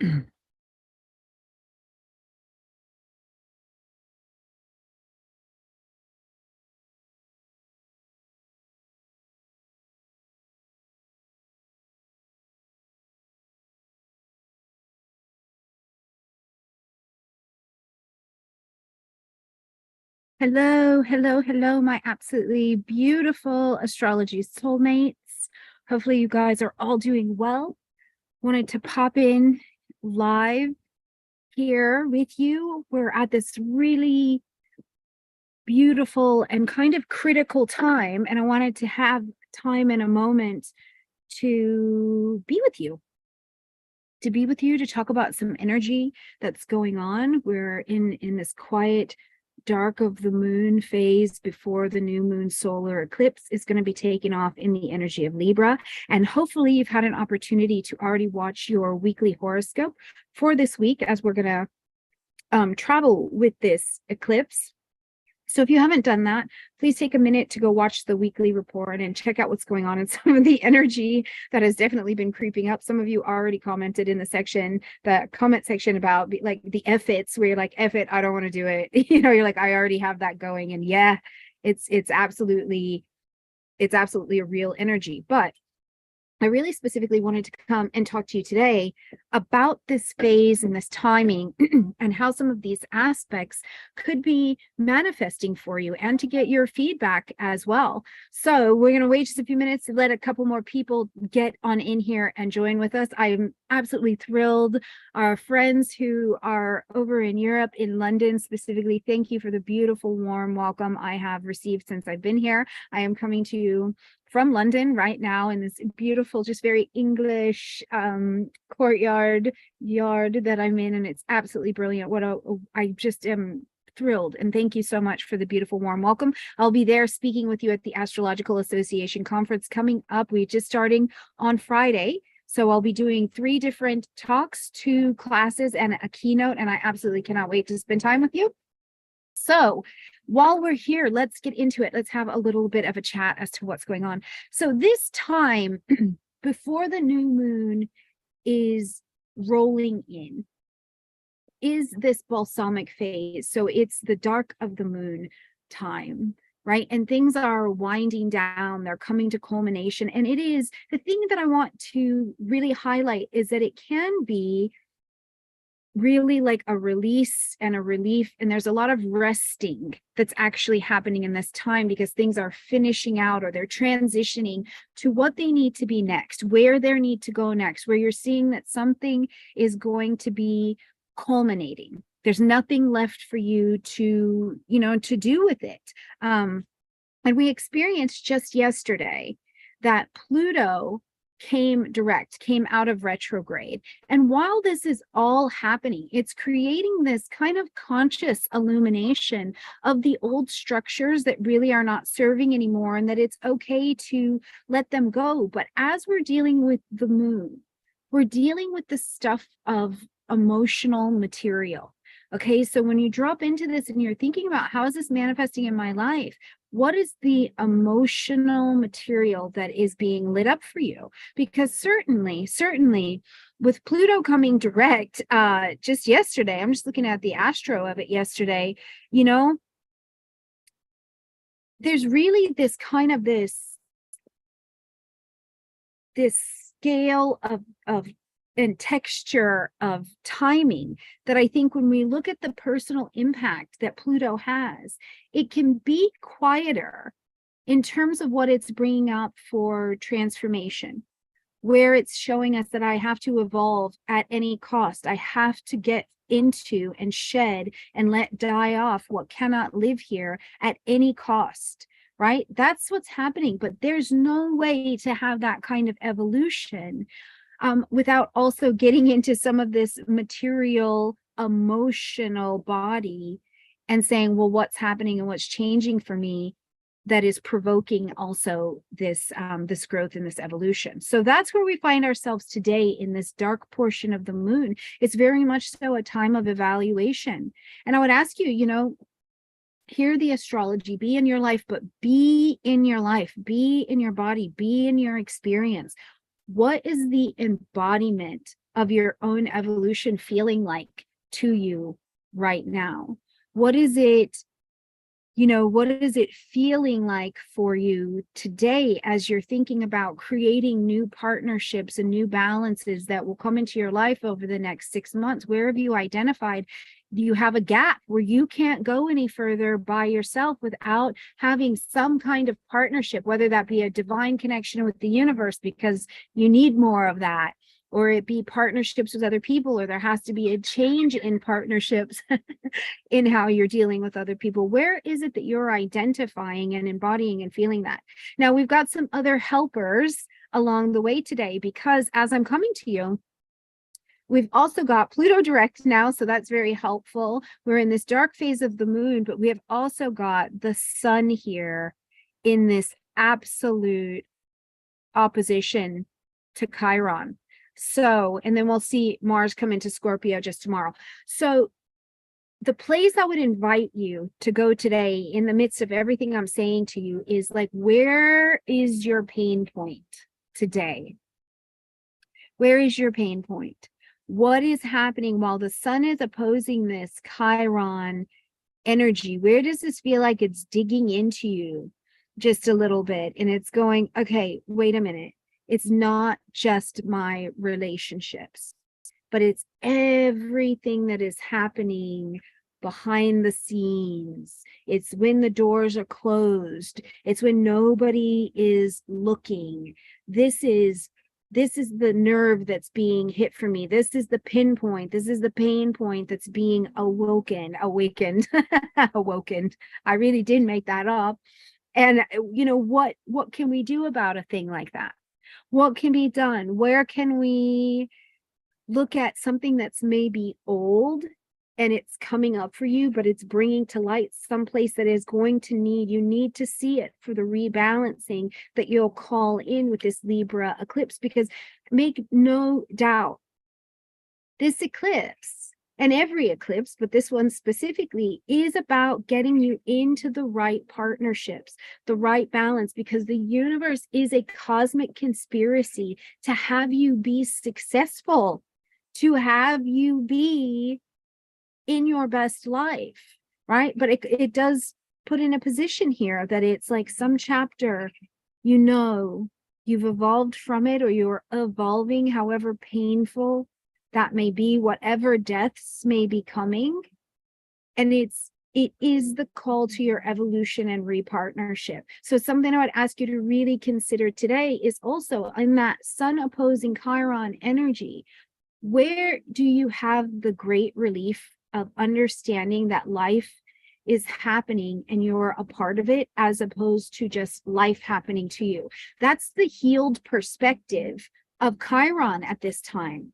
Hello, hello, hello, my absolutely beautiful astrology soulmates. Hopefully, you guys are all doing well. Wanted to pop in live here with you. We're at this really beautiful and kind of critical time, and I wanted to have time and a moment to be with you. To talk about some energy that's going on. We're in this quiet dark of the moon phase before the new moon solar eclipse is going to be taking off in the energy of Libra. And hopefully you've had an opportunity to already watch your weekly horoscope for this week, as we're going to travel with this eclipse. So if you haven't done that, please take a minute to go watch the weekly report and check out what's going on in some of the energy that has definitely been creeping up. Some of you already commented in the comment section about like the F it's, where you're like, F it, I don't want to do it. You're like, I already have that going. And yeah, it's absolutely a real energy. But I really specifically wanted to come and talk to you today about this phase and this timing and how some of these aspects could be manifesting for you, and to get your feedback as well. So we're going to wait just a few minutes to let a couple more people get on in here and join with us. I'm absolutely thrilled. Our friends who are over in Europe, in London specifically, thank you for the beautiful, warm welcome I have received since I've been here. I am coming to you from London right now in this beautiful, just very English courtyard yard that I'm in, and it's absolutely brilliant. I just am thrilled, and thank you so much for the beautiful warm welcome. I'll be there speaking with you at the Astrological Association conference coming up. We're just starting on Friday. So I'll be doing 3 different talks, 2 classes, and a keynote, and I absolutely cannot wait to spend time with you. So while we're here, let's get into it. Let's have a little bit of a chat as to what's going on. So this time before the new moon is rolling in is this balsamic phase. So it's the dark of the moon time, right? And things are winding down, they're coming to culmination. And it is the thing that I want to really highlight is that it can be really like a release and a relief, and there's a lot of resting that's actually happening in this time, because things are finishing out, or they're transitioning to what they need to be next, where they need to go next, where you're seeing that something is going to be culminating. There's nothing left for you to do with it. And we experienced just yesterday that Pluto came out of retrograde. And while this is all happening, it's creating this kind of conscious illumination of the old structures that really are not serving anymore, and that it's okay to let them go. But as we're dealing with the moon, we're dealing with the stuff of emotional material. Okay, so when you drop into this and you're thinking about how is this manifesting in my life, what is the emotional material that is being lit up for you? Because certainly with Pluto coming direct just yesterday, I'm just looking at the astro of it yesterday, there's really this kind of this scale of and texture of timing that I think when we look at the personal impact that Pluto has, it can be quieter in terms of what it's bringing up for transformation, where it's showing us that I have to evolve at any cost. I have to get into and shed and let die off what cannot live here at any cost, right? That's what's happening. But there's no way to have that kind of evolution without also getting into some of this material, emotional body and saying, well, what's happening and what's changing for me that is provoking also this this growth and this evolution. So that's where we find ourselves today in this dark portion of the moon. It's very much so a time of evaluation. And I would ask you, hear the astrology, be in your life, but be in your life, be in your body, be in your experience. what is the embodiment of your own evolution feeling like to you right now? What is it, what is it feeling like for you today as you're thinking about creating new partnerships and new balances that will come into your life over the next 6 months? Where have you identified you have a gap where you can't go any further by yourself without having some kind of partnership, whether that be a divine connection with the universe because you need more of that, or it be partnerships with other people, or there has to be a change in partnerships in how you're dealing with other people? Where is it that you're identifying and embodying and feeling that? Now, we've got some other helpers along the way today, because as I'm coming to you, we've also got Pluto direct now, so that's very helpful. We're in this dark phase of the moon, but we have also got the sun here in this absolute opposition to Chiron. So, and then we'll see Mars come into Scorpio just tomorrow. So the place I would invite you to go today in the midst of everything I'm saying to you is like, where is your pain point today? Where is your pain point? What is happening while the sun is opposing this Chiron energy? Where does this feel like it's digging into you just a little bit? And it's going, okay, wait a minute. It's not just my relationships, but it's everything that is happening behind the scenes. It's when the doors are closed. It's when nobody is looking. This is the nerve that's being hit for me. This is the pinpoint. This is the pain point that's being awakened. Awoken. I really did make that up. And what can we do about a thing like that? What can be done? Where can we look at something that's maybe old and it's coming up for you, but it's bringing to light someplace that is going to you need to see it for the rebalancing that you'll call in with this Libra eclipse? Because make no doubt, this eclipse and every eclipse, but this one specifically, is about getting you into the right partnerships, the right balance, because the universe is a cosmic conspiracy to have you be successful, to have you be in your best life, right? But it does put in a position here that it's like some chapter, you've evolved from it, or you're evolving, however painful that may be, whatever deaths may be coming. And it is the call to your evolution and repartnership. So something I would ask you to really consider today is also in that sun opposing Chiron energy, where do you have the great relief of understanding that life is happening and you're a part of it, as opposed to just life happening to you? That's the healed perspective of Chiron at this time,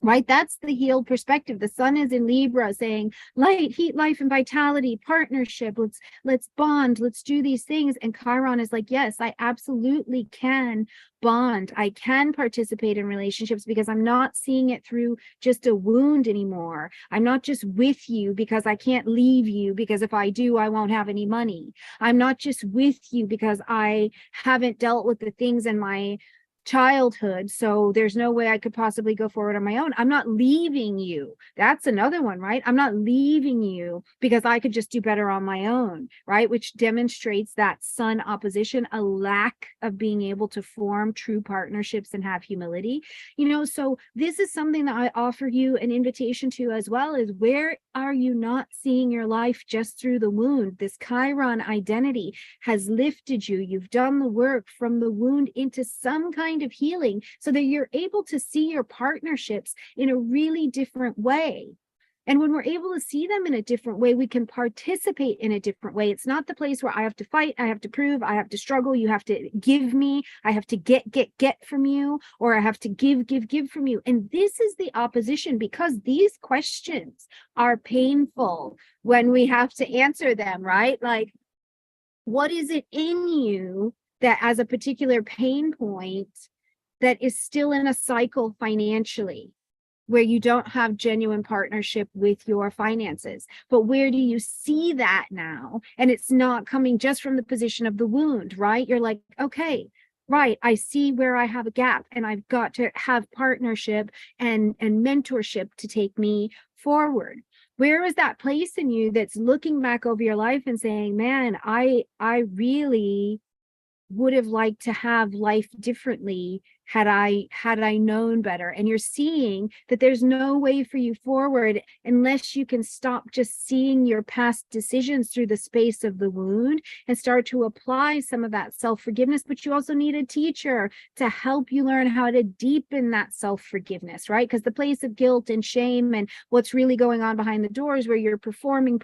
right? That's the healed perspective. The sun is in Libra saying light, heat, life, and vitality, partnership. Let's bond. Let's do these things. And Chiron is like, yes, I absolutely can bond. I can participate in relationships because I'm not seeing it through just a wound anymore. I'm not just with you because I can't leave you, because if I do, I won't have any money. I'm not just with you because I haven't dealt with the things in my childhood, so there's no way I could possibly go forward on my own. I'm not leaving you. That's another one, right? I'm not leaving you because I could just do better on my own, right? Which demonstrates that sun opposition, a lack of being able to form true partnerships and have humility. So this is something that I offer you an invitation to as well, is where are you not seeing your life just through the wound? This Chiron identity has lifted you. You've done the work from the wound into some kind of healing, so that you're able to see your partnerships in a really different way. And when we're able to see them in a different way, we can participate in a different way. It's not the place where I have to fight, I have to prove, I have to struggle, you have to give me, I have to get from you, or I have to give from you. And this is the opposition, because these questions are painful when we have to answer them, right? Like, what is it in you that as a particular pain point that is still in a cycle financially, where you don't have genuine partnership with your finances? But where do you see that now? And it's not coming just from the position of the wound, right? You're like, okay, right, I see where I have a gap and I've got to have partnership and mentorship to take me forward. Where is that place in you that's looking back over your life and saying, man, I really would have liked to have life differently had I known better. And you're seeing that there's no way for you forward unless you can stop just seeing your past decisions through the space of the wound and start to apply some of that self-forgiveness. But you also need a teacher to help you learn how to deepen that self-forgiveness, right? Because the place of guilt and shame and what's really going on behind the doors where you're performing,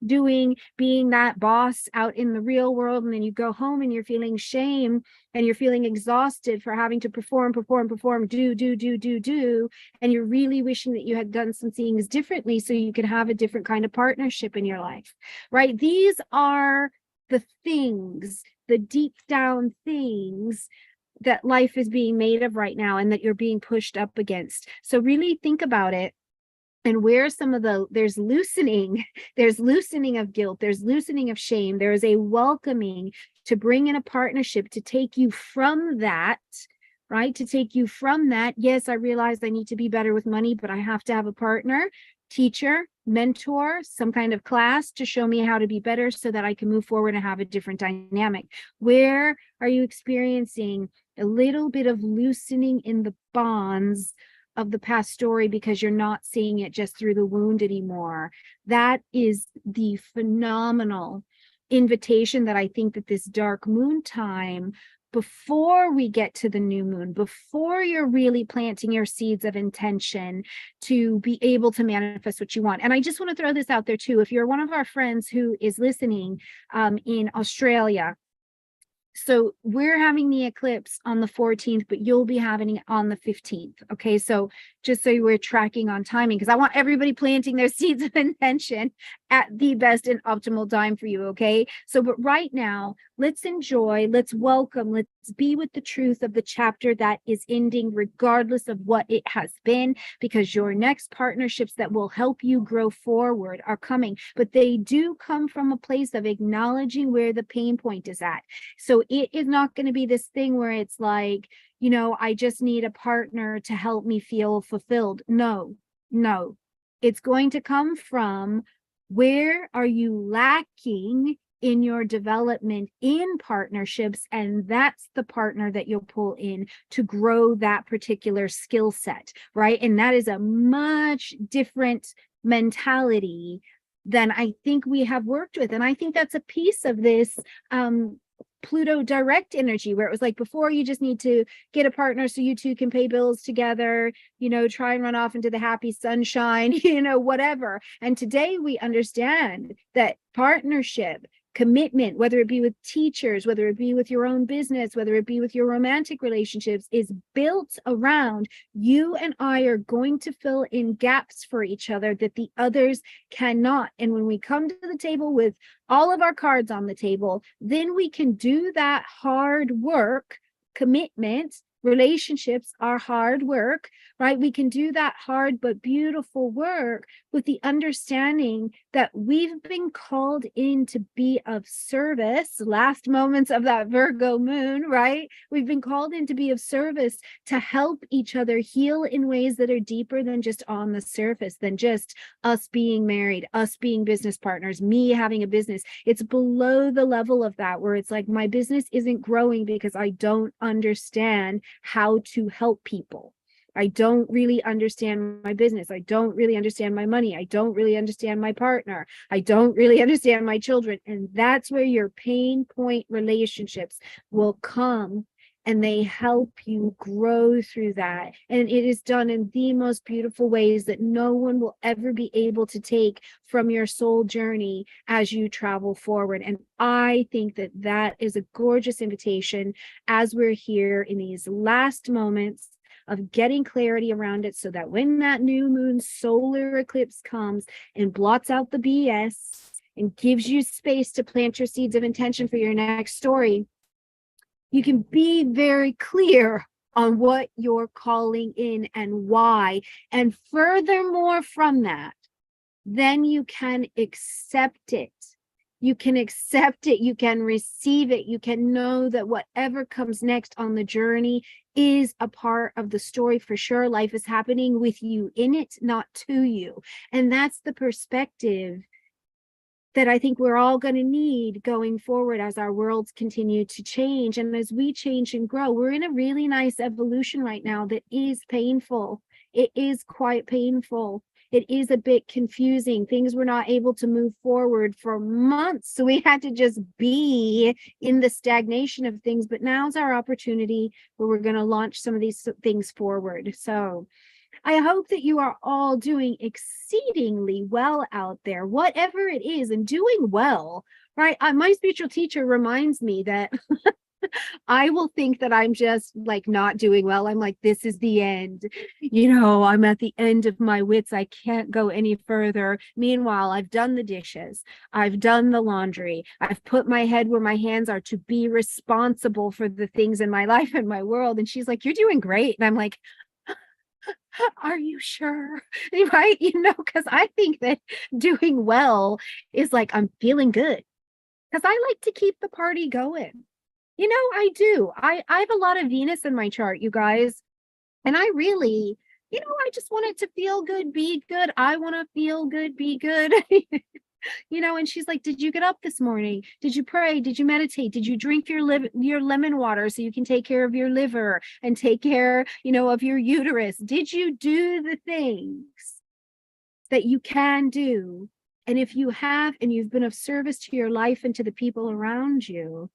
doing, being that boss out in the real world, and then you go home and you're feeling shame and you're feeling exhausted for having to perform, do, and you're really wishing that you had done some things differently so you could have a different kind of partnership in your life, right? These are the things, the deep down things that life is being made of right now and that you're being pushed up against. So really think about it. And where some of there's loosening of guilt, there's loosening of shame, there is a welcoming to bring in a partnership to take you from that, right? To take you from that. Yes, I realize I need to be better with money, but I have to have a partner, teacher, mentor, some kind of class to show me how to be better so that I can move forward and have a different dynamic. Where are you experiencing a little bit of loosening in the bonds of the past story because you're not seeing it just through the wound anymore? That is the phenomenal invitation that I think that this dark moon time, before we get to the new moon, before you're really planting your seeds of intention to be able to manifest what you want. And I just want to throw this out there too. If you're one of our friends who is listening in Australia, so we're having the eclipse on the 14th, but you'll be having it on the 15th. Okay. So just so we're tracking on timing, because I want everybody planting their seeds of intention at the best and optimal time for you. Okay. So, but right now, let's enjoy, let's welcome, let's be with the truth of the chapter that is ending, regardless of what it has been, because your next partnerships that will help you grow forward are coming, but they do come from a place of acknowledging where the pain point is at. So it is not going to be this thing where it's like, I just need a partner to help me feel fulfilled. No, it's going to come from, where are you lacking in your development in partnerships? And that's the partner that you'll pull in to grow that particular skill set, right? And that is a much different mentality than I think we have worked with. And I think that's a piece of this Pluto direct energy, where it was like, before, you just need to get a partner so you two can pay bills together, try and run off into the happy sunshine, whatever. And today we understand that partnership, commitment, whether it be with teachers, whether it be with your own business, whether it be with your romantic relationships, is built around, you and I are going to fill in gaps for each other that the others cannot. And when we come to the table with all of our cards on the table, then we can do that hard work. Commitment, relationships are hard work, right? We can do that hard but beautiful work with the understanding that we've been called in to be of service. Last moments of that Virgo moon, right? We've been called in to be of service, to help each other heal in ways that are deeper than just on the surface, than just us being married, us being business partners, me having a business. It's below the level of that, where it's like, my business isn't growing because I don't understand how to help people. I don't really understand my business. I don't really understand my money. I don't really understand my partner. I don't really understand my children. And that's where your pain point relationships will come, and they help you grow through that. And it is done in the most beautiful ways that no one will ever be able to take from your soul journey as you travel forward. And I think that that is a gorgeous invitation as we're here in these last moments of getting clarity around it, so that when that new moon solar eclipse comes and blots out the BS and gives you space to plant your seeds of intention for your next story, you can be very clear on what you're calling in and why. And furthermore from that, then you can accept it You can accept it. You can receive it. You can know that whatever comes next on the journey is a part of the story for sure. Life is happening with you in it, not to you. And that's the perspective that I think we're all going to need going forward as our worlds continue to change. And as we change and grow, we're in a really nice evolution right now that is painful. It is quite painful. It is a bit confusing. Things were not able to move forward for months. So we had to just be in the stagnation of things. But now's our opportunity where we're going to launch some of these things forward. So I hope that you are all doing exceedingly well out there, whatever it is, and doing well, right? My spiritual teacher reminds me that I will think that I'm just like not doing well. I'm like, this is the end. I'm at the end of my wits. I can't go any further. Meanwhile, I've done the dishes. I've done the laundry. I've put my head where my hands are to be responsible for the things in my life and my world. And she's like, you're doing great. And I'm like, are you sure? Right? Because I think that doing well is like, I'm feeling good because I like to keep the party going. I do. I have a lot of Venus in my chart, you guys. And I really, I just want it to feel good, be good. I want to feel good, be good. And she's like, did you get up this morning? Did you pray? Did you meditate? Did you drink your lemon water so you can take care of your liver and take care, of your uterus? Did you do the things that you can do? And if you have, and you've been of service to your life and to the people around you,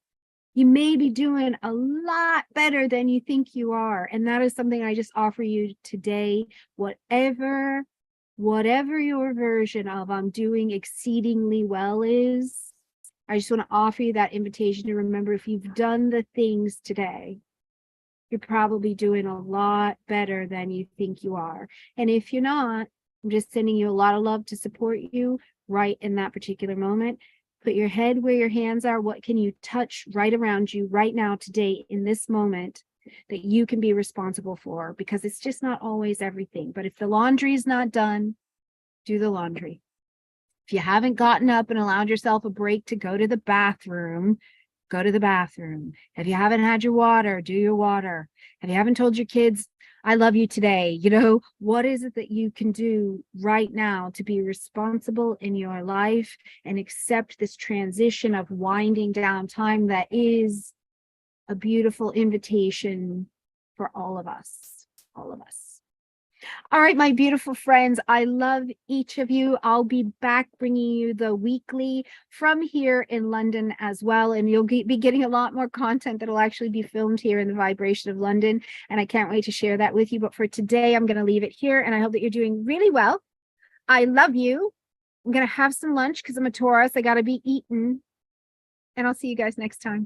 you may be doing a lot better than you think you are. And that is something I just offer you today. Whatever your version of I'm doing exceedingly well is, I just want to offer you that invitation to remember, if you've done the things today, you're probably doing a lot better than you think you are. And if you're not, I'm just sending you a lot of love to support you right in that particular moment. Put your head where your hands are. What can you touch right around you right now, today, in this moment, that you can be responsible for? Because it's just not always everything. But if the laundry is not done, do the laundry. If you haven't gotten up and allowed yourself a break to go to the bathroom, go to the bathroom. If you haven't had your water, do your water. If you haven't told your kids, I love you today, what is it that you can do right now to be responsible in your life and accept this transition of winding down time that is a beautiful invitation for all of us, all of us. All right, my beautiful friends, I love each of you. I'll be back bringing you the weekly from here in London as well. And you'll be getting a lot more content that will actually be filmed here in the vibration of London. And I can't wait to share that with you. But for today, I'm going to leave it here. And I hope that you're doing really well. I love you. I'm going to have some lunch because I'm a Taurus. I got to be eaten. And I'll see you guys next time.